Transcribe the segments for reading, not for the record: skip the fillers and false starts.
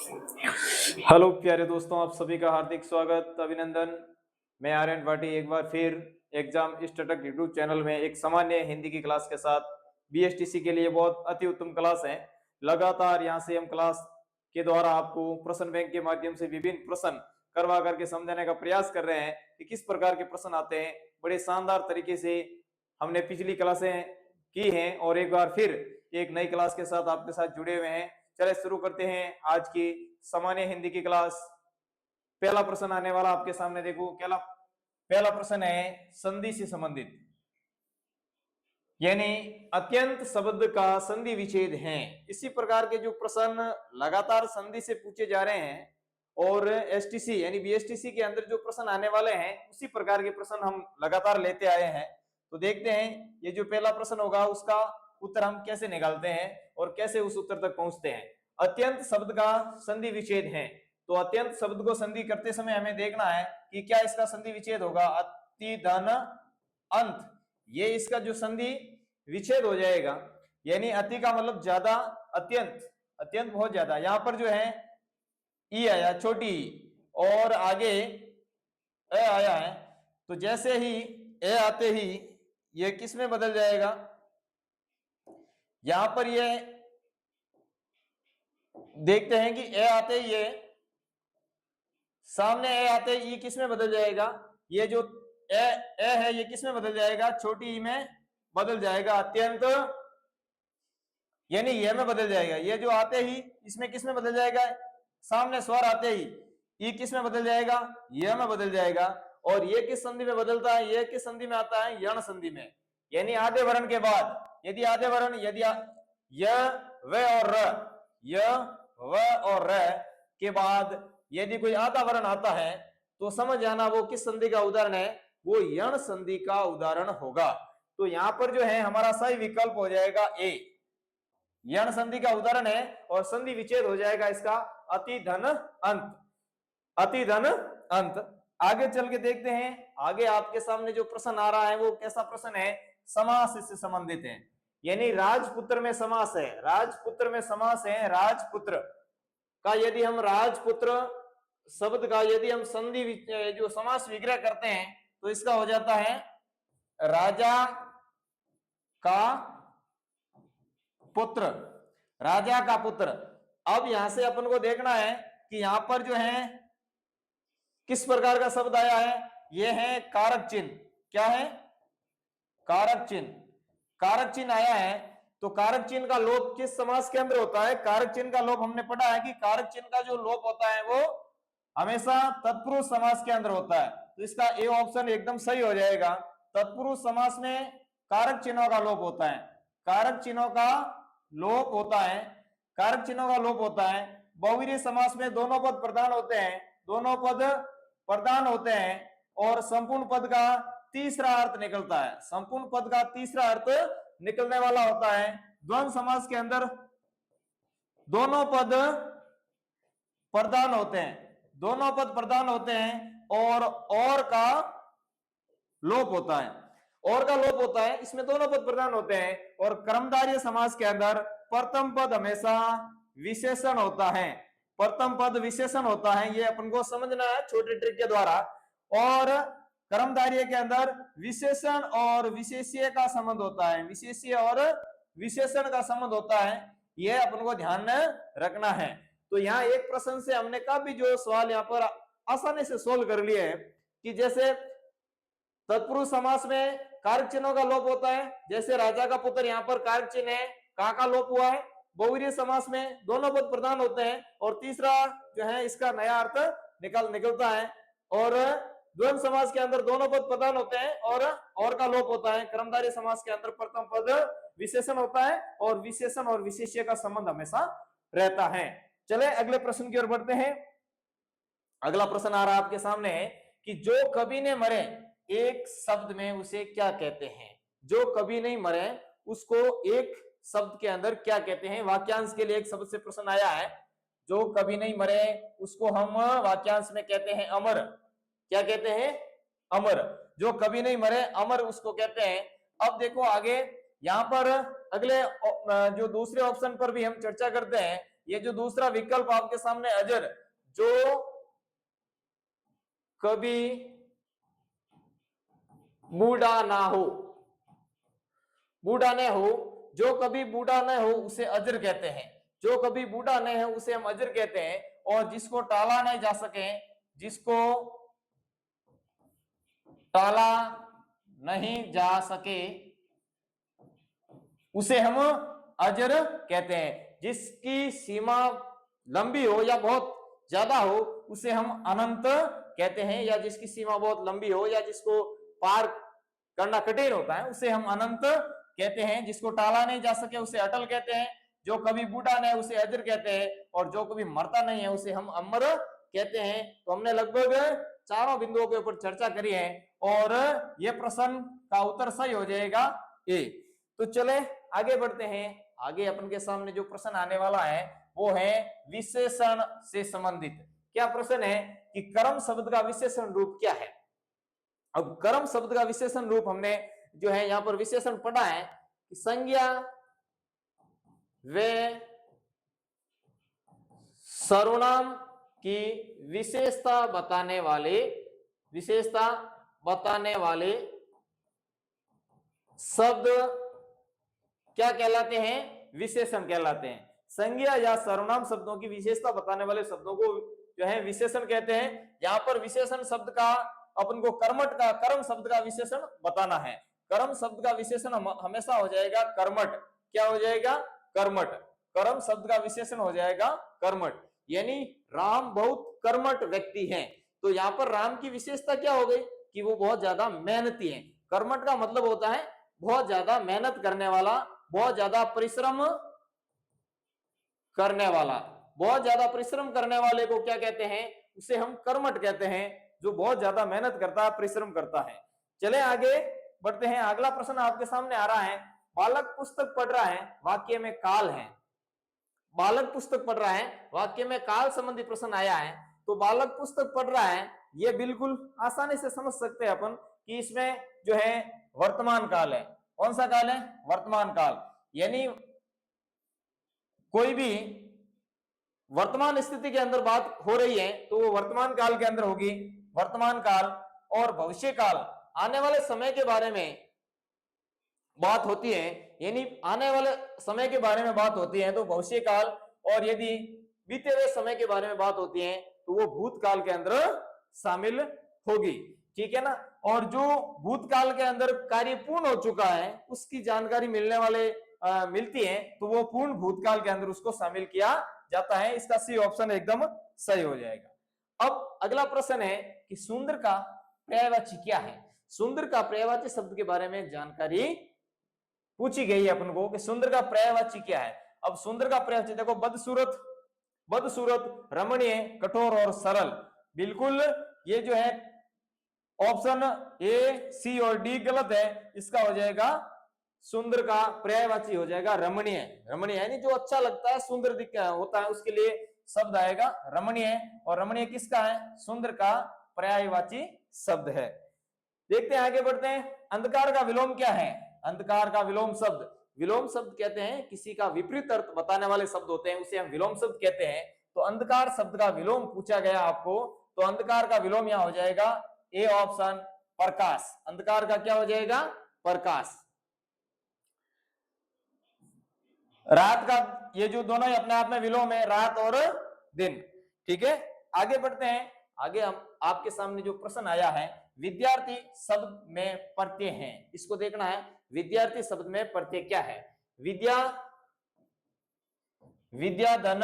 Hello प्यारे दोस्तों, आप सभी का हार्दिक स्वागत, अभिनंदन। मैं आर्यन भाटी एक बार फिर एग्जाम स्टैटिक यूट्यूब चैनल में एक सामान्य हिंदी की क्लास के साथ बीएसटीसी के लिए बहुत अति उत्तम क्लास है। लगातार यहाँ से हम क्लास के द्वारा आपको प्रश्न बैंक के माध्यम से विभिन्न प्रश्न करवा करके समझाने का प्रयास कर रहे हैं कि किस प्रकार के प्रश्न आते हैं। बड़े शानदार तरीके से हमने पिछली क्लासें की हैं और एक बार फिर एक नई क्लास के साथ आपके साथ जुड़े हुए हैं। चलिए शुरू करते हैं आज की सामान्य हिंदी की क्लास। पहला प्रश्न आने वाला आपके सामने, देखो पहला प्रश्न है संधि से संबंधित, यानी अत्यंत शब्द का संधि विच्छेद है। इसी प्रकार के जो प्रश्न लगातार संधि से पूछे जा रहे हैं और एसटीसी यानी बीएसटीसी के अंदर जो प्रश्न आने वाले हैं उसी प्रकार के प्रश्न हम लगातार लेते आए हैं। तो देखते हैं ये जो पहला प्रश्न होगा उसका उत्तर हम कैसे निकालते हैं और कैसे उस उत्तर तक पहुंचते हैं। अत्यंत शब्द का संधि विच्छेद है, तो अत्यंत शब्द को संधि करते समय हमें देखना है कि क्या इसका संधि विच्छेद होगा। अति धन अंत, ये इसका जो संधि विच्छेद हो जाएगा, यानी अति का मतलब ज्यादा, अत्यंत अत्यंत बहुत ज्यादा। यहां पर जो है ई आया छोटी ई और आगे ए आया है, तो जैसे ही ए आते ही ये किस में बदल जाएगा, यहां पर ये देखते हैं कि ए आते ही ये सामने ए आते ही ई किस में बदल जाएगा, ये जो ए है ये किस में बदल जाएगा, छोटी ई में बदल जाएगा। अत्यंत यानी ये में बदल जाएगा। ये जो आते ही इसमें किस में बदल जाएगा, सामने स्वर आते ही ई किस में बदल जाएगा, ये में बदल जाएगा। और ये किस संधि में बदलता है, ये किस संधि में आता है, यण संधि में। यानी आधे वर्ण के बाद यदि आधे वर्ण यदि य व और र, य व और र के बाद यदि कोई आधा वर्ण आता है तो समझ जाना वो किस संधि का उदाहरण है, वो यण संधि का उदाहरण होगा। तो यहां पर जो है हमारा सही विकल्प हो जाएगा ए, यण संधि का उदाहरण है और संधि विच्छेद हो जाएगा इसका अति धन अंत, अति धन अंत। आगे चल के देखते हैं, आगे आपके सामने जो प्रश्न आ रहा है वो कैसा प्रश्न है, समास से संबंधित है। यानी राजपुत्र में समास है, राजपुत्र में समास है। राजपुत्र का यदि हम राजपुत्र शब्द का यदि हम संधि जो समास विग्रह करते हैं तो इसका हो जाता है राजा का पुत्र, राजा का पुत्र। अब यहां से अपन को देखना है कि यहां पर जो है किस प्रकार का शब्द आया है, यह है कारक चिन्ह। क्या है, कारक चिन्ह। कारक चिन्ह आया है, तो कारक चिन्ह का लोप किस समास के अंदर होता है, कारक चिन्ह का लोप हमने पढ़ा है कि कारक चिन्ह का जो लोप होता है वो हमेशा तत्पुरुष समास के अंदर होता है। तो इसका ए ऑप्शन एकदम सही हो जाएगा। तत्पुरुष समास में कारक चिन्हों का लोप होता है, कारक चिन्हों का लोप होता है, कारक चिन्हों का लोप होता है। बहुवीर्य समास में दोनों पद प्रधान होते हैं, दोनों पद प्रधान होते हैं और संपूर्ण पद का तीसरा अर्थ निकलता है, संपूर्ण पद का तीसरा अर्थ निकलने वाला होता है। द्वंद्व समास के अंदर दोनों पद प्रधान होते हैं, दोनों पद प्रधान होते हैं और का लोप होता है, और का लोप होता है, इसमें दोनों पद प्रधान होते हैं। और कर्मधारय समास के अंदर प्रथम पद हमेशा विशेषण होता है, प्रथम पद विशेषण होता है, ये अपन को समझना है छोटे ट्रिक के द्वारा। और कर्मधारय के अंदर विशेषण और विशेष्य का संबंध होता है, विशेष्य और विशेषण का संबंध होता है, ये अपन को ध्यान रखना है। तो यहाँ एक प्रश्न से हमने काफी जो सवाल यहाँ पर आसानी से सोल्व कर लिए हैं कि जैसे तत्पुरुष समास में कारक चिन्हों का लोप होता है, जैसे राजा का पुत्र यहाँ पर कारक चिन्ह है, का लोप हुआ है। बहुवीर्य समास में दोनों पद प्रधान होते हैं और तीसरा जो है इसका नया अर्थ निकलता है। और द्वंद्व समास के अंदर दोनों पद प्रधान होते हैं और का लोप होता है। कर्मधारय समास के अंदर प्रथम पद विशेषण होता है और विशेषण और विशेष्य का संबंध हमेशा रहता है। चले अगले प्रश्न की ओर बढ़ते हैं। अगला प्रश्न आ रहा है आपके सामने कि जो कभी ने मरे एक शब्द में उसे क्या कहते हैं, जो कभी नहीं मरे उसको एक शब्द के अंदर क्या कहते हैं। वाक्यांश के लिए एक शब्द से प्रश्न आया है, जो कभी नहीं मरे उसको हम वाक्यांश में कहते हैं अमर। क्या कहते हैं, अमर। जो कभी नहीं मरे अमर उसको कहते हैं। अब देखो आगे यहाँ पर अगले जो दूसरे ऑप्शन पर भी हम चर्चा करते हैं ये जो दूसरा विकल्प आपके सामने अजर, जो कभी बूढ़ा ना हो, बूढ़ा न हो, जो कभी बूढ़ा न हो उसे अजर कहते हैं, जो कभी बूढ़ा न हो उसे हम अजर कहते हैं। और जिसको टाला नहीं जा सके, जिसको टाला नहीं जा सके उसे हम अजर कहते हैं। जिसकी सीमा लंबी हो या बहुत ज्यादा हो उसे हम अनंत कहते हैं, या जिसकी सीमा बहुत लंबी हो या जिसको पार करना कठिन होता है उसे हम अनंत कहते हैं। जिसको टाला नहीं जा सके उसे अटल कहते हैं, जो कभी बूढ़ा नहीं उसे अजर कहते हैं, और जो कभी मरता नहीं है उसे हम अमर कहते हैं। तो हमने लगभग चारों बिंदुओं के ऊपर चर्चा करी है, और यह प्रश्न का उत्तर सही हो जाएगा ए। तो चले आगे बढ़ते हैं। आगे अपन के सामने जो प्रश्न आने वाला है वो है विशेषण से संबंधित। क्या प्रश्न है कि कर्म शब्द का विशेषण रूप क्या है। अब कर्म शब्द का विशेषण रूप हमने जो है यहां पर विशेषण पढ़ा है कि संज्ञा व सर्वनाम की विशेषता बताने वाले शब्द क्या कहलाते हैं, विशेषण कहलाते हैं। संज्ञा या सर्वनाम शब्दों की विशेषता बताने वाले शब्दों को जो है विशेषण कहते हैं। यहाँ पर विशेषण शब्द का अपन को कर्म शब्द का विशेषण बताना है। कर्म शब्द का विशेषण हमेशा हो जाएगा कर्मठ। क्या हो जाएगा, कर्मठ। कर्म शब्द का विशेषण हो जाएगा कर्मठ, यानी राम बहुत कर्मठ व्यक्ति हैं। तो यहाँ पर राम की विशेषता क्या हो गई कि वो बहुत ज्यादा मेहनती हैं। कर्मठ का मतलब होता है बहुत ज्यादा मेहनत करने वाला, बहुत ज्यादा परिश्रम करने वाला। बहुत ज्यादा परिश्रम करने वाले को क्या कहते हैं, उसे हम कर्मठ कहते हैं, जो बहुत ज्यादा मेहनत करता है, परिश्रम करता है। चले आगे बढ़ते हैं। अगला प्रश्न आपके सामने आ रहा है, बालक पुस्तक पढ़ रहा है, वाक्य में काल है। बालक पुस्तक पढ़ रहा है, वाक्य में काल संबंधी प्रश्न आया है। तो बालक पुस्तक पढ़ रहा है, ये बिल्कुल आसानी से समझ सकते हैं अपन कि इसमें जो है वर्तमान काल है। कौन सा काल है, वर्तमान काल। यानी कोई भी वर्तमान स्थिति के अंदर बात हो रही है तो वो वर्तमान काल के अंदर होगी। वर्तमान काल और भविष्य काल, आने वाले समय के बारे में बात होती है, यानी आने वाले समय के बारे में बात होती है तो भविष्य काल, और यदि बीते हुए समय के बारे में बात होती है तो वो भूतकाल के अंदर शामिल होगी। ठीक है ना। और जो भूतकाल के अंदर कार्य पूर्ण हो चुका है उसकी जानकारी मिलती है तो वो पूर्ण भूतकाल के अंदर उसको शामिल किया जाता है। इसका सी ऑप्शन एकदम सही हो जाएगा। अब अगला प्रश्न है कि सुंदर का पर्यायवाची क्या है। सुंदर का पर्यायवाची शब्द के बारे में जानकारी पूछी गई है अपन को कि सुंदर का पर्यायवाची क्या है। अब सुंदर का पर्यायवाची देखो, बदसूरत, रमणीय, कठोर और सरल। बिल्कुल ये जो है ऑप्शन ए, सी और डी गलत है। इसका हो जाएगा सुंदर का पर्यायवाची हो जाएगा रमणीय। रमणीय यानी जो अच्छा लगता है, सुंदर होता है, उसके लिए शब्द आएगा रमणीय। और रमणीय किसका है, सुंदर का पर्यायवाची शब्द है। देखते हैं आगे बढ़ते हैं। अंधकार का विलोम क्या है। अंधकार का विलोम शब्द कहते हैं किसी का विपरीत अर्थ बताने वाले शब्द होते हैं, उसे हम विलोम शब्द कहते हैं। तो अंधकार शब्द का विलोम पूछा गया आपको, तो अंधकार का विलोम यहां हो जाएगा ए ऑप्शन, प्रकाश। अंधकार का क्या हो जाएगा, प्रकाश। रात का, ये जो दोनों ही अपने आप में विलोम है, रात और दिन। ठीक है, आगे बढ़ते हैं। आगे हम आपके सामने जो प्रश्न आया है, विद्यार्थी शब्द में प्रत्यय है, इसको देखना है। विद्यार्थी शब्द में प्रत्यय क्या है। विद्या धन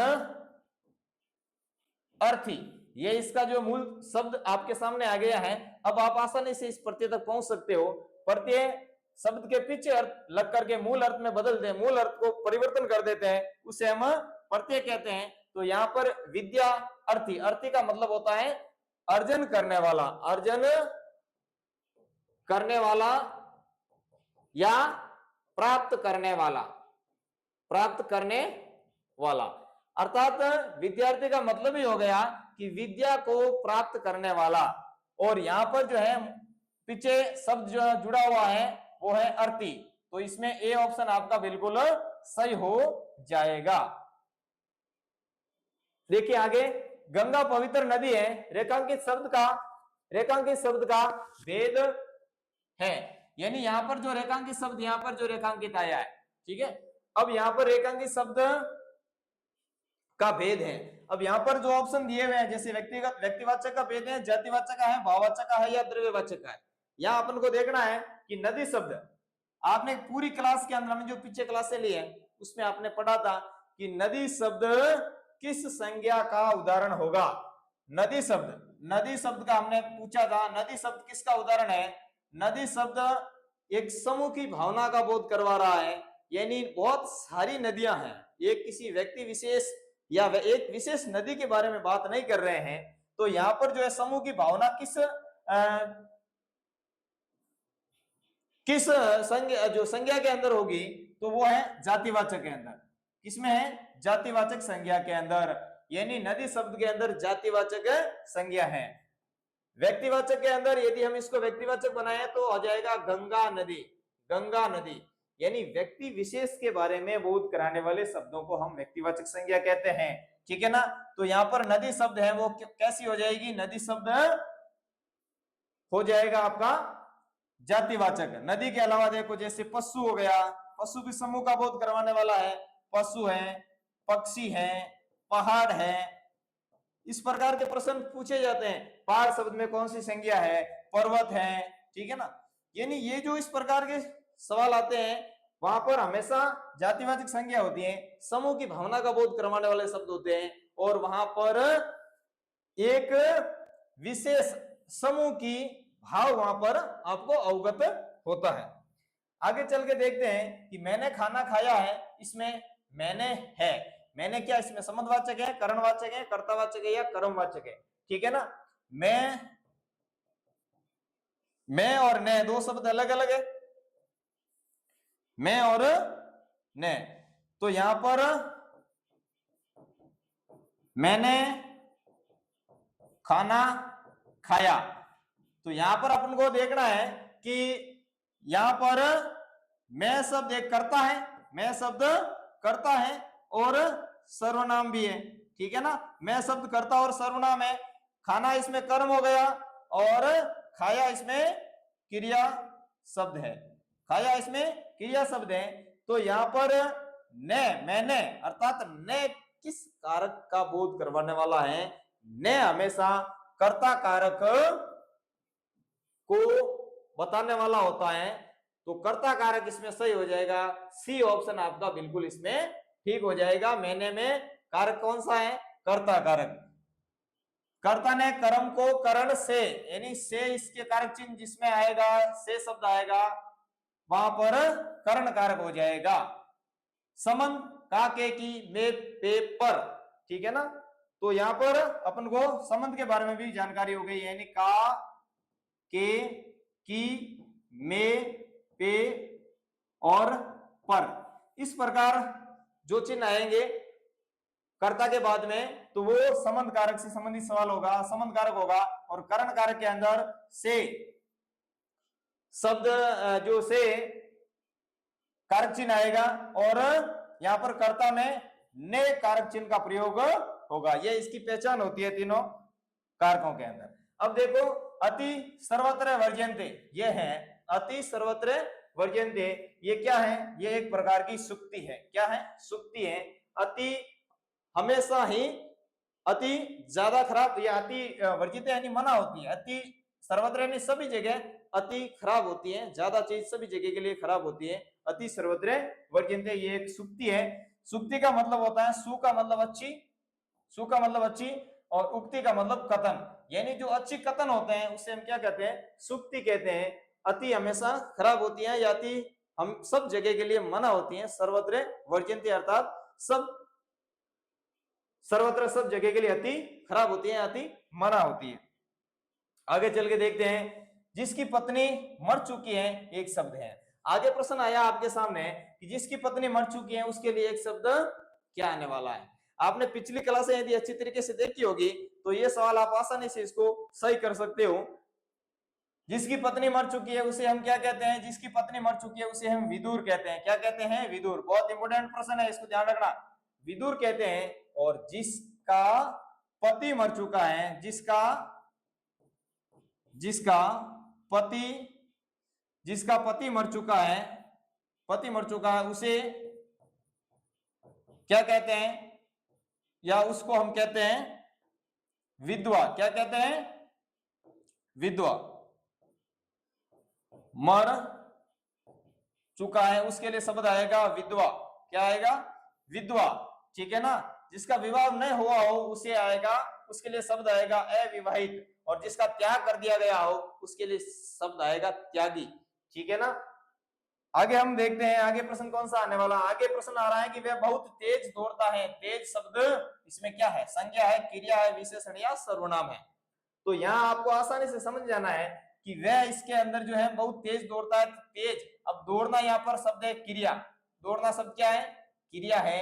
अर्थी, ये इसका जो मूल शब्द आपके सामने आ गया है। अब आप आसानी से इस प्रत्यय तक पहुंच सकते हो। प्रत्यय शब्द के पीछे अर्थ लग करके मूल अर्थ में बदल दे, मूल अर्थ को परिवर्तन कर देते हैं, उसे हम प्रत्यय कहते हैं। तो यहाँ पर विद्या अर्थी, अर्थी का मतलब होता है अर्जन करने वाला, अर्जन करने वाला या प्राप्त करने वाला, प्राप्त करने वाला। अर्थात विद्यार्थी का मतलब ही हो गया कि विद्या को प्राप्त करने वाला। और यहां पर जो है पीछे शब्द जो है जुड़ा हुआ है वो है अर्थी, तो इसमें ए ऑप्शन आपका बिल्कुल सही हो जाएगा। देखिए आगे, गंगा पवित्र नदी है, रेखांकित शब्द का भेद है, यानी यहां पर जो रेखांकित शब्द यहां पर जो रेखांकित आया है, ठीक है। अब यहां पर रेखांकित शब्द का भेद है। अब यहां पर जो ऑप्शन दिए हुए हैं, जैसे व्यक्तिवाचक का भेद है, जातिवाचक का है, भाववाचक का है या द्रव्यवाचक का है। यहां अपन को देखना है कि नदी शब्द, आपने पूरी क्लास के अंदर में जो पीछे क्लासें ली है उसमें आपने पढ़ा था कि नदी शब्द किस संज्ञा का उदाहरण होगा। नदी शब्द का हमने पूछा था, नदी शब्द किसका उदाहरण है। नदी शब्द एक समूह की भावना का बोध करवा रहा है, यानी बहुत सारी नदियां हैं, एक किसी व्यक्ति विशेष या एक विशेष नदी के बारे में बात नहीं कर रहे हैं। तो यहां पर जो है समूह की भावना किस संज्ञा के अंदर होगी, तो वो है जातिवाचक के अंदर। किसमें है, जातिवाचक संज्ञा के अंदर, यानी नदी शब्द के अंदर जातिवाचक संज्ञा है। व्यक्तिवाचक के अंदर यदि हम इसको व्यक्तिवाचक बनाए तो आ जाएगा गंगा नदी, यानी व्यक्ति विशेष के बारे में बोध कराने वाले शब्दों को हम व्यक्तिवाचक संज्ञा कहते हैं, ठीक है ना। तो यहाँ पर नदी शब्द है वो कैसी हो जाएगी, नदी शब्द हो जाएगा आपका जातिवाचक। नदी के अलावा देखो जैसे पशु हो गया, पशु भी समूह का बोध करवाने वाला है, पशु है, पक्षी है, पहाड़ है, इस प्रकार के प्रश्न पूछे जाते हैं। पहाड़ शब्द में कौन सी संज्ञा है, पर्वत है, ठीक है ना। यानी ये जो इस प्रकार के सवाल आते हैं वहां पर हमेशा जातिवाचक संज्ञा होती है, समूह की भावना का बोध करवाने वाले शब्द होते हैं, और वहां पर एक विशेष समूह की भाव वहां पर आपको अवगत होता है। आगे चल के देखते हैं कि मैंने खाना खाया है, इसमें मैंने है, मैंने क्या इसमें संबंधवाचक है, करणवाचक है, कर्तावाचक है या कर्मवाचक है, ठीक है ना। मैं और ने दो शब्द अलग अलग है, मैं और ने। तो यहां पर मैंने खाना खाया, तो यहां पर अपन को देखना है कि यहां पर मैं शब्द एक करता है, मैं शब्द करता है और सर्वनाम भी है, ठीक है ना। मैं शब्द करता और सर्वनाम है, खाना इसमें कर्म हो गया और खाया इसमें क्रिया शब्द है, खाया इसमें क्रिया शब्द है। तो यहां पर ने, मैंने अर्थात ने किस कारक का बोध करवाने वाला है, ने हमेशा कर्ता कारक को बताने वाला होता है। तो कर्ता कारक इसमें सही हो जाएगा, सी ऑप्शन आपका बिल्कुल इसमें ठीक हो जाएगा। मैंने में कारक कौन सा है, कर्ता कारक। कर्ता ने कर्म को करण से, यानी से इसके कारक चिन्ह जिसमें आएगा, से शब्द आएगा, वहां पर करण कारक हो जाएगा। समन का के की में पे पर, ठीक है ना। तो यहां पर अपन को संबंध के बारे में भी जानकारी हो गई, यानी का के की में पे और पर, इस प्रकार जो चिन्ह आएंगे कर्ता के बाद में तो वो संबंध कारक से संबंधित सवाल होगा, संबंध कारक होगा। और करण कारक के अंदर से शब्द जो से कारक चिन्ह आएगा और यहां पर कर्ता में ने कारक चिन्ह का प्रयोग होगा। ये इसकी पहचान होती है तीनों कारकों के अंदर। अब देखो अति सर्वत्र वर्जयन्ते, ये है अति सर्वत्र वर्जयन्ते, ये क्या है, ये एक प्रकार की सुक्ति है। क्या है, सुक्ति है। अति हमेशा ही अति ज्यादा खराब या अति वर्जित यानी मना होती है, अति सर्वत्र यानी सभी जगह अति खराब होती है, ज्यादा चीज सभी जगह के लिए खराब होती है। अति सर्वत्र वर्जयन्ते ये एक सुक्ति है। सुक्ति का मतलब होता है सु का मतलब अच्छी, सु का मतलब अच्छी और उक्ति का मतलब कथन, यानी जो अच्छी कथन होते हैं उसे हम क्या कहते हैं, सुक्ति कहते हैं। अति हमेशा खराब होती है या अति हम सब जगह के लिए मना होती है। सर्वत्र वर्जयन्ते अर्थात सब सर्वत्र सब जगह के लिए अति खराब होती है, अति मना होती है। आगे चल के देखते हैं जिसकी पत्नी मर चुकी है, एक शब्द है। आगे प्रश्न आया आपके सामने कि जिसकी पत्नी मर चुकी है उसके लिए एक शब्द क्या आने वाला है। आपने पिछली क्लासें यदि अच्छी तरीके से देखी होगी तो ये सवाल आप आसानी से इसको सही कर सकते हो। जिसकी पत्नी मर चुकी है उसे हम क्या कहते हैं, जिसकी पत्नी मर चुकी है उसे हम विदुर कहते हैं। क्या कहते हैं, विदुर। बहुत इंपोर्टेंट प्रश्न है, इसको ध्यान रखना, विदुर कहते हैं। और जिस जिसका पति मर चुका है, जिसका पति मर चुका है, उसे क्या कहते हैं, या उसको हम कहते हैं विधवा। क्या कहते हैं? विधवा। मर चुका है उसके लिए शब्द आएगा विधवा। क्या आएगा? विधवा। ठीक है ना। जिसका विवाह नहीं हुआ हो उसे आएगा, उसके लिए शब्द आएगा अविवाहित, और जिसका त्याग कर दिया गया हो उसके लिए शब्द आएगा त्यागी। ठीक है ना। आगे हम देखते हैं आगे प्रश्न कौन सा आने वाला। आगे प्रश्न आ रहा है कि वह बहुत तेज दौड़ता है। तेज शब्द इसमें क्या है? संज्ञा है, क्रिया है, विशेषण या सर्वनाम है। तो यहाँ आपको आसानी से समझ जाना है कि वह इसके अंदर जो है बहुत तेज दौड़ता है। तेज, अब दौड़ना यहाँ पर शब्द है क्रिया। दौड़ना शब्द क्या है? क्रिया है।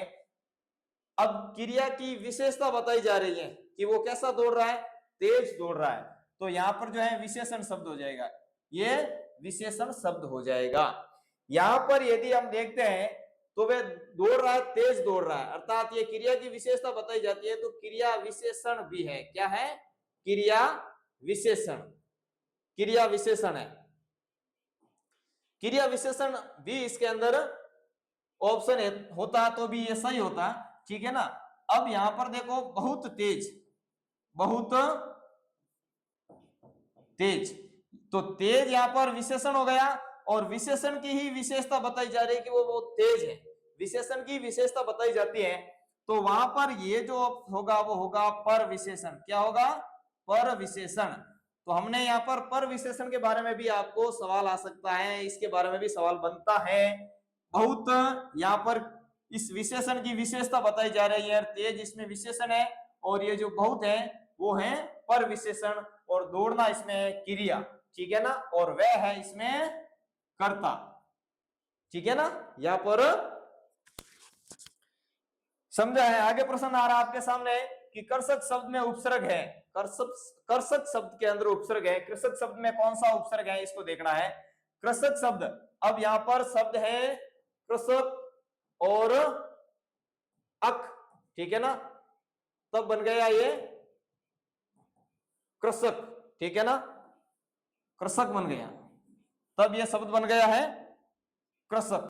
अब क्रिया की विशेषता बताई जा रही है कि वो कैसा दौड़ रहा है? तेज दौड़ रहा है। तो यहाँ पर जो है विशेषण शब्द हो जाएगा, ये विशेषण शब्द हो जाएगा। यहां पर यदि हम देखते हैं तो वह दौड़ रहा है, तेज दौड़ रहा है, अर्थात ये क्रिया की विशेषता बताई जाती है, तो क्रिया विशेषण भी है। क्या है? क्रिया विशेषण। क्रिया विशेषण है। क्रिया विशेषण भी इसके अंदर ऑप्शन होता तो भी ये सही होता। ठीक है ना। अब यहां पर देखो बहुत तेज, बहुत तेज, तो तेज यहां पर विशेषण हो गया, और विशेषण की ही विशेषता बताई जा रही है कि वो बहुत तेज है। विशेषण की विशेषता बताई जाती है, तो वहां पर ये जो होगा वो होगा पर विशेषण। क्या होगा? पर विशेषण। तो हमने यहाँ पर विशेषण के बारे में भी आपको सवाल आ सकता है, इसके बारे में भी सवाल बनता है। बहुत यहाँ पर इस विशेषण की विशेषता बताई जा रही है, तेज इसमें विशेषण है, और ये जो बहुत है वो है पर विशेषण, और दौड़ना इसमें क्रिया। ठीक है ना। और वह है इसमें कर्ता। ठीक है ना। यहां पर समझा है। आगे प्रश्न आ रहा है आपके सामने कि कर्षक शब्द में उपसर्ग है। कर्षक शब्द के अंदर उपसर्ग है। कृषक शब्द में कौन सा उपसर्ग है इसको देखना है। कृषक शब्द, अब यहां पर शब्द है कृषक और अक। ठीक है ना। तब बन गया ये कृषक। ठीक है ना। कृषक बन गया, तब यह शब्द बन गया है कृषक।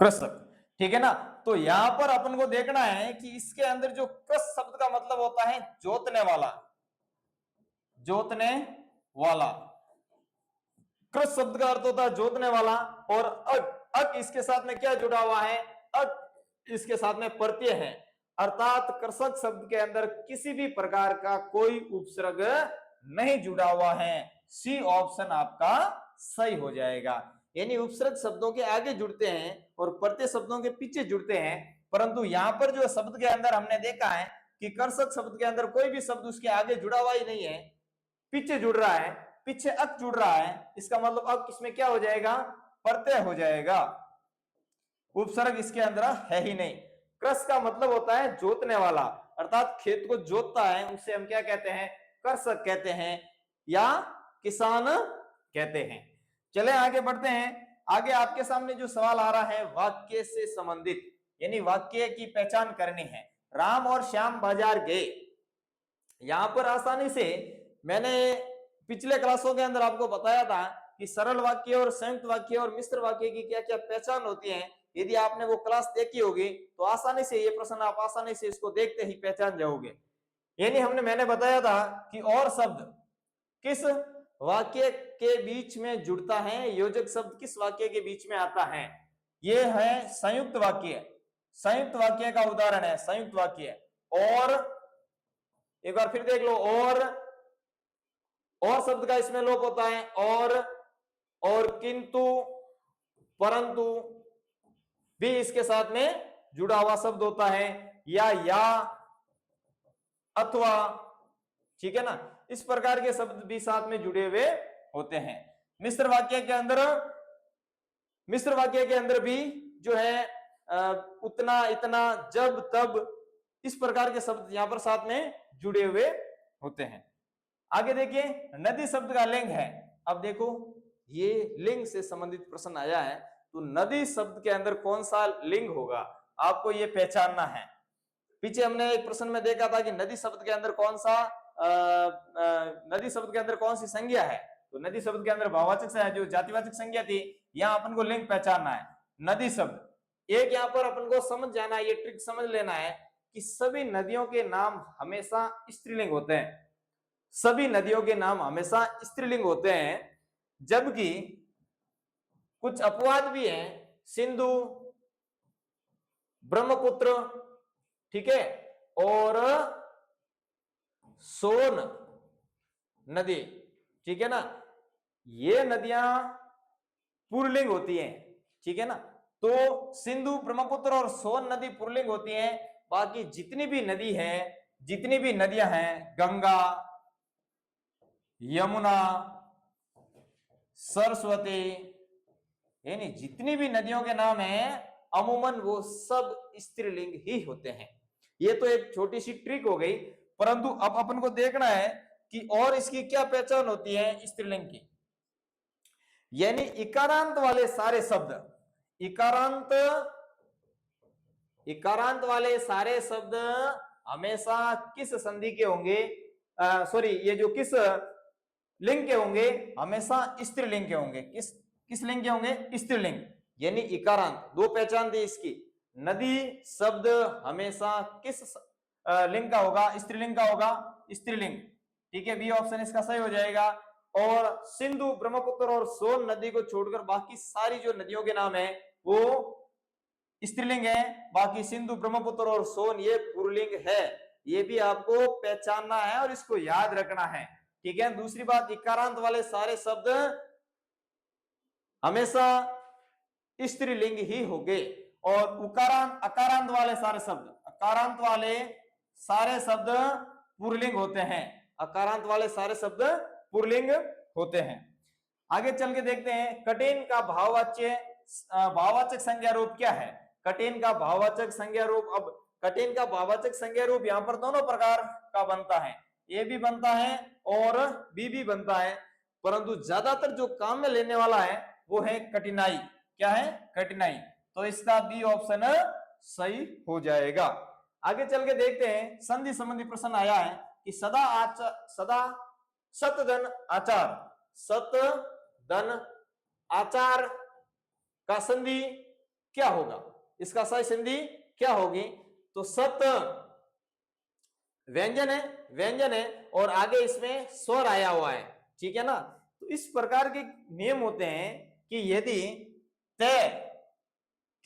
कृषक। ठीक है ना। तो यहां पर अपन को देखना है कि इसके अंदर जो कृष शब्द का मतलब होता है जोतने वाला। जोतने वाला। कृष शब्द का अर्थ होता है जोतने वाला, और अक इसके साथ में क्या जुड़ा हुआ है? अक इसके साथ में प्रत्यय है, अर्थात कृषक शब्द के अंदर किसी भी प्रकार का कोई उपसर्ग नहीं जुड़ा हुआ है। सी ऑप्शन आपका सही हो जाएगा। यानी उपसर्ग शब्दों के आगे जुड़ते हैं और प्रत्यय शब्दों के पीछे जुड़ते हैं, परंतु यहां पर जो शब्द के अंदर हमने देखा है कि कर्षक शब्द के अंदर कोई भी शब्द उसके आगे जुड़ा हुआ ही नहीं है, पीछे जुड़ रहा है, पीछे अक जुड़ रहा है। इसका मतलब अक इसमें क्या हो जाएगा? प्रत्यय हो जाएगा। उपसर्ग इसके अंदर है ही नहीं। कृष का मतलब होता है जोतने वाला, अर्थात खेत को जोतता है, उसे हम क्या कहते हैं? कृषक कहते हैं या किसान कहते हैं। चले आगे बढ़ते हैं। आगे आपके सामने जो सवाल आ रहा है वाक्य से संबंधित, यानी वाक्य की पहचान करनी है। राम और श्याम बाजार गए। यहां पर आसानी से मैंने पिछले क्लासों के अंदर आपको बताया था कि सरल वाक्य और संयुक्त वाक्य और मिश्र वाक्य की क्या क्या पहचान होती है। यदि आपने वो क्लास देखी होगी तो आसानी से ये प्रश्न आप आसानी से इसको देखते ही पहचान जाओगे। यानी मैंने बताया था कि और शब्द किस वाक्य के बीच में जुड़ता है, योजक शब्द किस वाक्य के बीच में आता है। ये है संयुक्त वाक्य। संयुक्त वाक्य का उदाहरण है संयुक्त वाक्य। और एक बार फिर देख लो, और शब्द का इसमें लोप होता है, और किंतु, परंतु भी इसके साथ में जुड़ा हुआ शब्द होता है, या अथवा। ठीक है ना। इस प्रकार के शब्द भी साथ में जुड़े हुए होते हैं। मिश्र वाक्य के अंदर भी जो है उतना, इतना, जब, तब, इस प्रकार के शब्द यहां पर साथ में जुड़े हुए होते हैं। आगे देखिए, नदी शब्द का लिंग है। अब देखो ये लिंग से संबंधित प्रश्न आया है, तो नदी शब्द के अंदर कौन सा लिंग होगा? आपको ये पहचानना है। पीछे हमने एक प्रश्न में देखा था कि नदी शब्द के अंदर कौन सा नदी शब्द के अंदर कौन सी संज्ञा है, तो नदी शब्द के अंदर भाववाचक से जो जातिवाचक संज्ञा थी, यहाँ अपन को लिंग पहचानना है। नदी शब्द एक यहाँ पर अपन को समझ जाना है, ये ट्रिक समझ लेना है कि सभी नदियों के नाम हमेशा स्त्रीलिंग होते हैं, सभी नदियों के नाम हमेशा स्त्रीलिंग होते हैं, जबकि कुछ अपवाद भी हैं, सिंधु, ब्रह्मपुत्र, ठीक है, और सोन नदी, ठीक है ना, ये नदियां पुल्लिंग होती हैं, ठीक है ना। तो सिंधु, ब्रह्मपुत्र और सोन नदी पुल्लिंग होती हैं, बाकी जितनी भी नदी है, जितनी भी नदियां हैं, गंगा, यमुना, सरस्वती, यानी जितनी भी नदियों के नाम हैं अमूमन वो सब स्त्रीलिंग ही होते हैं। ये तो एक छोटी सी ट्रिक हो गई, परंतु अब अपन को देखना है कि और इसकी क्या पहचान होती है स्त्रीलिंग की। यानी इकारांत वाले सारे शब्द, इकारांत वाले सारे शब्द हमेशा किस संधि के होंगे, सॉरी ये जो किस लिंग के होंगे, हमेशा स्त्रीलिंग के होंगे। किस लिंग के होंगे? स्त्रीलिंग, यानी इकारांत। दो पहचान दी इसकी, नदी शब्द हमेशा किस लिंग का होगा? स्त्रीलिंग का होगा, स्त्रीलिंग, ठीक है, बी ऑप्शन इसका सही हो जाएगा। और सिंधु, ब्रह्मपुत्र और सोन नदी को छोड़कर बाकी सारी जो नदियों के नाम है वो स्त्रीलिंग है, बाकी सिंधु, ब्रह्मपुत्र और सोन ये पुल्लिंग है। ये भी आपको पहचानना है और इसको याद रखना है, ठीक है। दूसरी बात, इकारांत वाले सारे शब्द हमेशा स्त्रीलिंग ही होंगे, और उकारांत अकारांत वाले सारे शब्द, अकारांत वाले सारे शब्द पुल्लिंग होते हैं, अकारांत वाले सारे शब्द पुल्लिंग होते हैं। आगे चल के देखते हैं कठिन का भाववाचक संज्ञा रूप क्या है। कठिन का भाववाचक संज्ञा रूप, अब कठिन का भाववाचक संज्ञा रूप यहाँ पर दोनों प्रकार का बनता है, ए भी बनता है और बी भी बनता है, परंतु ज्यादातर जो काम में लेने वाला है वो है कठिनाई। क्या है? कठिनाई। तो इसका बी ऑप्शन सही हो जाएगा। आगे चल के देखते हैं, संधि संबंधी प्रश्न आया है कि सदा सत धन आचार, सत धन आचार का संधि क्या होगा? इसका सही संधि क्या होगी? तो सत व्यंजन है और आगे इसमें स्वर आया हुआ है, ठीक है ना। तो इस प्रकार के नियम होते हैं कि यदि तय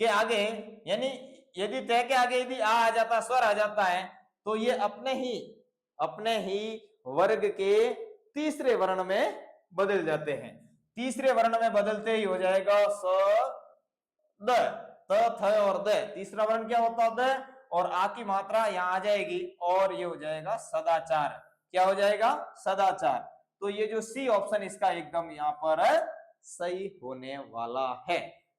के आगे, यानी यदि तय के आगे यदि आ जाता, स्वर आ जाता है, तो ये अपने ही वर्ग के तीसरे वर्ण में बदल जाते हैं। तीसरे वर्ण में बदलते ही हो जाएगा स द, त थ और द, तीसरा वर्ण क्या होता है? द, और आ की मात्रा यहाँ आ जाएगी और ये हो जाएगा सदाचार। क्या हो जाएगा? सदाचार। तो ये जो सी ऑप्शन इसका एकदम यहाँ पर सही होने वाला है,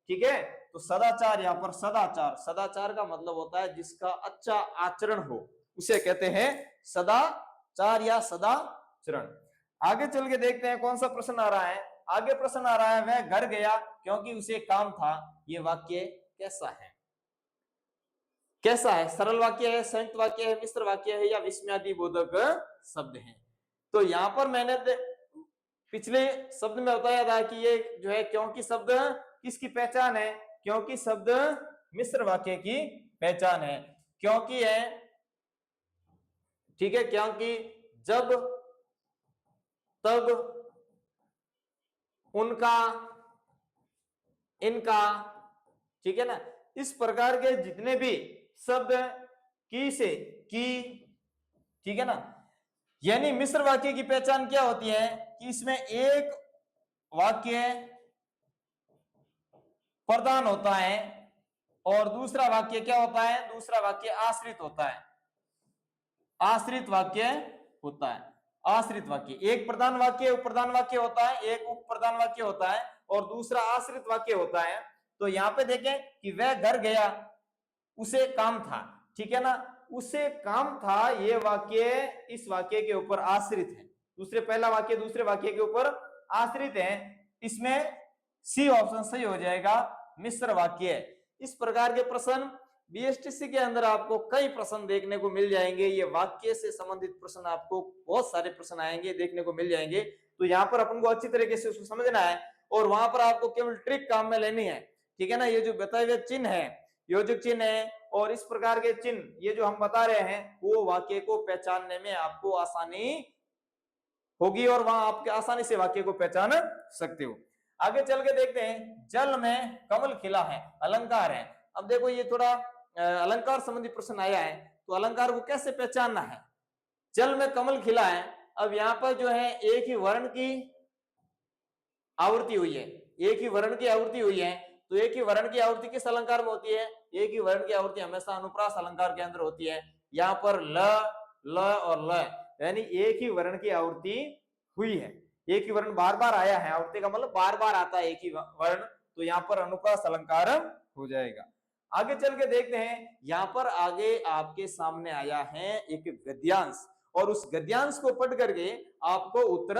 ठीक है। तो सदाचार, यहाँ पर सदाचार, सदाचार का मतलब होता है जिसका अच्छा आचरण हो, उसे कहते हैं सदाचार या सदाचरण। आगे चल के देखते हैं कौन सा प्रश्न आ रहा है। आगे प्रश्न आ रहा है, वह घर गया क्योंकि उसे काम था। ये वाक्य कैसा है? कैसा है? सरल वाक्य है, संयुक्त वाक्य है, मिश्र वाक्य है या विस्मयादि बोधक शब्द है? तो यहां पर मैंने पिछले शब्द में बताया था कि ये जो है क्योंकि शब्द किसकी पहचान है? क्योंकि शब्द मिश्र वाक्य की पहचान है। क्योंकि है, ठीक है, क्योंकि जब तब उनका इनका, ठीक है ना, इस प्रकार के जितने भी शब्द की से की, ठीक है ना, यानी मिश्र वाक्य की पहचान क्या होती है कि इसमें एक वाक्य प्रधान होता है और दूसरा वाक्य क्या होता है? दूसरा वाक्य आश्रित होता है, आश्रित वाक्य होता है। आश्रित वाक्य, एक प्रधान वाक्य उप प्रधान वाक्य होता है, एक उप प्रधान वाक्य होता है और दूसरा आश्रित वाक्य होता है। तो यहाँ पे देखें कि वह घर गया, उसे काम था, ठीक है ना, उसे काम था, ये वाक्य इस वाक्य के ऊपर आश्रित है, दूसरे पहला वाक्य दूसरे वाक्य के ऊपर आश्रित है। इसमें सी ऑप्शन सही हो जाएगा, मिश्र वाक्य। इस प्रकार के प्रश्न बीएसटीसी के अंदर आपको कई प्रश्न देखने को मिल जाएंगे, ये वाक्य से संबंधित प्रश्न आपको बहुत सारे प्रश्न आएंगे, देखने को मिल जाएंगे। तो यहाँ पर अपन को अच्छी तरीके से उसको समझना है और वहां पर आपको केवल ट्रिक काम में लेनी है, ठीक है ना। ये जो बताए हुए चिन्ह है, योजक चिन्ह है और इस प्रकार के चिन्ह ये जो हम बता रहे हैं, वो वाक्य को पहचानने में आपको आसानी होगी और वहां आप आसानी से वाक्य को पहचान सकते हो। आगे चल के देखते हैं, जल में कमल खिला है, अलंकार है। अब देखो ये थोड़ा अलंकार संबंधी प्रश्न आया है, तो अलंकार को कैसे पहचानना है। जल में कमल खिला है, अब यहाँ पर जो है एक ही वर्ण की आवृत्ति हुई है, एक ही वर्ण की आवृत्ति हुई है, तो एक ही वर्ण की आवृत्ति किस अलंकार में होती है, एक ही वर्ण की आवृत्ति हमेशा अनुप्रास अलंकार के अंदर होती है। यहाँ पर ल, ल और ल यानी एक ही वर्ण की आवृत्ति हुई है, एक ही वर्ण बार बार आया है, आवृत्ति का मतलब बार बार आता है एक ही वर्ण, तो यहाँ पर अनुप्रास अलंकार हो जाएगा। आगे चल के देखते हैं, यहाँ पर आगे आपके सामने आया है एक गद्यांश और उस गद्यांश को पढ़ करके आपको उत्तर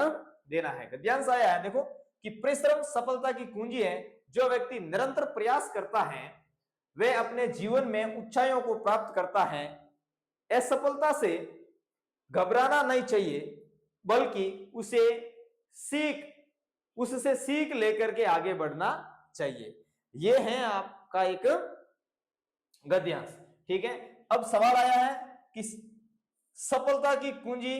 देना है। गद्यांश आया है देखो कि परिश्रम सफलता की कुंजी है, जो व्यक्ति निरंतर प्रयास करता है वह अपने जीवन में ऊंचाइयों को प्राप्त करता है। असफलता से घबराना नहीं चाहिए, बल्कि उससे सीख लेकर के आगे बढ़ना चाहिए। यह है आपका एक गद्यांश, ठीक है। अब सवाल आया है कि सफलता की कुंजी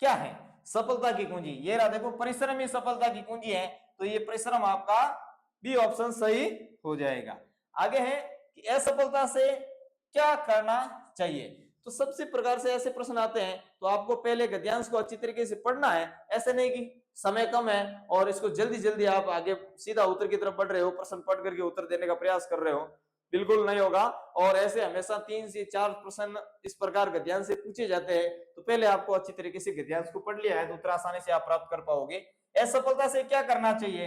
क्या है। सफलता की कुंजी ये रहा देखो, परिश्रम ही सफलता की कुंजी है, तो ये परिश्रम आपका बी ऑप्शन सही हो जाएगा। आगे है कि असफलता से क्या करना चाहिए। तो सबसे प्रकार से ऐसे प्रश्न आते हैं, तो आपको पहले गद्यांश को अच्छी तरीके से पढ़ना है, ऐसे नहीं कि समय कम है और इसको जल्दी जल्दी आप आगे सीधा उत्तर की तरफ बढ़ रहे हो, प्रश्न पढ़ करके उत्तर देने का प्रयास कर रहे हो, बिल्कुल नहीं होगा। और ऐसे हमेशा 3 से 4 प्रश्न इस प्रकार गद्यांश से पूछे जाते हैं, तो पहले आपको अच्छी तरीके से गद्यांश को पढ़ लिया है तो उत्तर आसानी से आप प्राप्त कर पाओगे। असफलता से क्या करना चाहिए,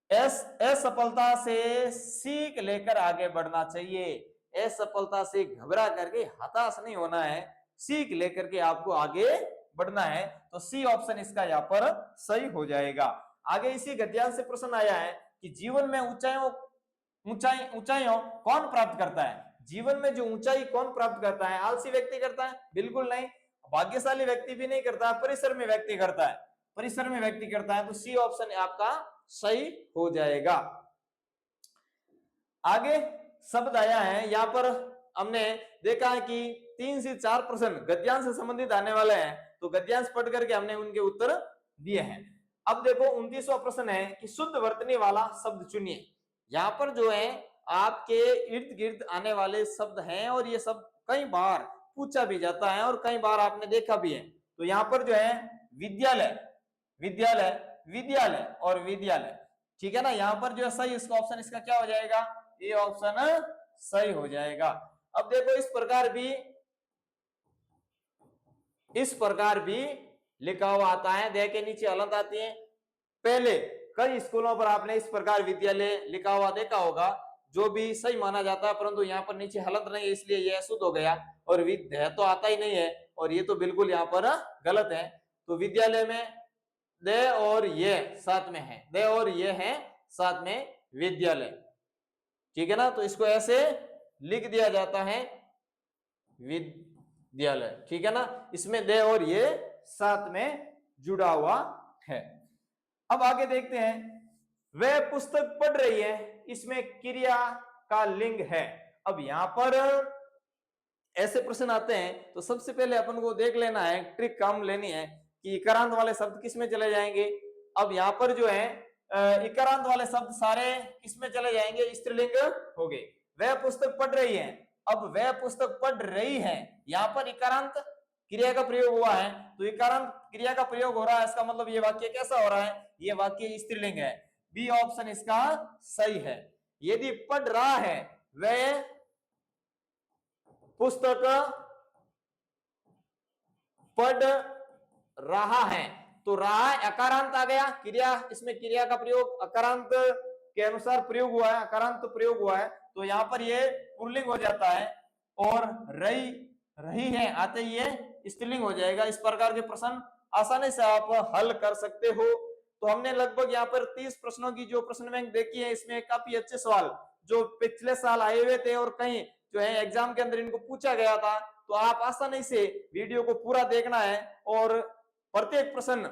असफलता से सीख लेकर आगे बढ़ना चाहिए। असफलता से घबरा करके हताश नहीं होना है, सीख लेकर के आपको आगे बढ़ना है, तो सी ऑप्शन इसका यहाँ पर सही हो जाएगा। आगे इसी गद्यांश से प्रश्न आया है कि जीवन में ऊंचाइयों कौन प्राप्त करता है। जीवन में जो ऊंचाई कौन प्राप्त करता है, आलसी व्यक्ति करता है, बिल्कुल नहीं। भाग्यशाली व्यक्ति भी नहीं करता, परिश्रमी व्यक्ति करता है, परिश्रमी व्यक्ति करता है, तो सी ऑप्शन आपका सही हो जाएगा। आगे शब्द आया है, यहाँ पर हमने देखा है कि 3 से 4 प्रश्न गद्यांश से संबंधित आने वाले हैं, तो गद्यांश पढ़ करके हमने उनके उत्तर दिए हैं। अब देखो 29वां प्रश्न है कि शुद्ध वर्तनी वाला शब्द चुनिए। यहाँ पर जो है आपके इर्द गिर्द आने वाले शब्द हैं और ये सब कई बार पूछा भी जाता है और कई बार आपने देखा भी है। तो यहाँ पर जो है विद्यालय, विद्यालय, विद्यालय और विद्यालय, ठीक है ना। यहाँ पर जो है सही इसका ऑप्शन इसका क्या हो जाएगा, ये ऑप्शन सही हो जाएगा। अब देखो इस प्रकार भी लिखा हुआ आता है, दे के नीचे हलंत आती है। पहले कई स्कूलों पर आपने इस प्रकार विद्यालय लिखा हुआ देखा होगा, जो भी सही माना जाता है, परंतु यहाँ पर नीचे हलंत नहीं है इसलिए यह अशुद्ध हो गया और विद्या तो आता ही नहीं है और ये तो बिल्कुल यहाँ पर गलत है। तो विद्यालय में दे और ये साथ में है, दे और ये है साथ में विद्यालय, ठीक है ना। तो इसको ऐसे लिख दिया जाता है विद्यालय, ठीक है ना। इसमें दे और ये साथ में जुड़ा हुआ है। अब आगे देखते हैं, वह पुस्तक पढ़ रही है, इसमें क्रिया का लिंग है। अब यहां पर ऐसे प्रश्न आते हैं, तो सबसे पहले अपन को देख लेना है, ट्रिक काम लेनी है कि इकारांत वाले शब्द किस में चले जाएंगे। अब यहाँ पर जो है इकारांत वाले शब्द सारे किस में चले जाएंगे, स्त्रीलिंग हो गए। वह पुस्तक पढ़ रही है, अब वह पुस्तक पढ़ रही है, यहाँ पर इकारांत क्रिया का प्रयोग हुआ है, तो इकारांत क्रिया का प्रयोग हो रहा है, इसका मतलब ये वाक्य कैसा हो रहा है, ये वाक्य स्त्रीलिंग है। बी ऑप्शन इसका सही है। यदि पढ़ रहा है, वह पुस्तक पढ़ रहा है, तो रहा अकारांत आ गया, क्रिया इसमें क्रिया का प्रयोग अकारांत के अनुसार प्रयोग हुआ है, अकारांत प्रयोग हुआ है, तो यहां पर ये पुल्लिंग हो जाता है और रही है आते ही ये स्त्रीलिंग हो जाएगा। इस प्रकार के प्रश्न आसानी से आप हल कर सकते हो। तो हमने लगभग यहाँ पर 30 प्रश्नों की जो प्रश्न बैंक देखी है, इसमें काफी अच्छे सवाल जो पिछले साल आए हुए थे और कहीं जो है एग्जाम के अंदर इनको पूछा गया था। तो आप आसानी से वीडियो को पूरा देखना है और प्रत्येक प्रश्न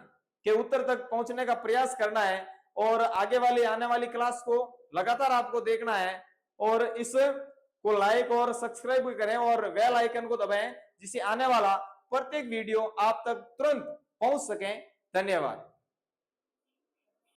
के उत्तर तक पहुंचने का प्रयास करना है और आगे वाली आने वाली क्लास को लगातार आपको देखना है और इस को लाइक और सब्सक्राइब करें और बेल आइकन को दबाएं जिससे आने वाला प्रत्येक वीडियो आप तक तुरंत पहुंच सके। धन्यवाद।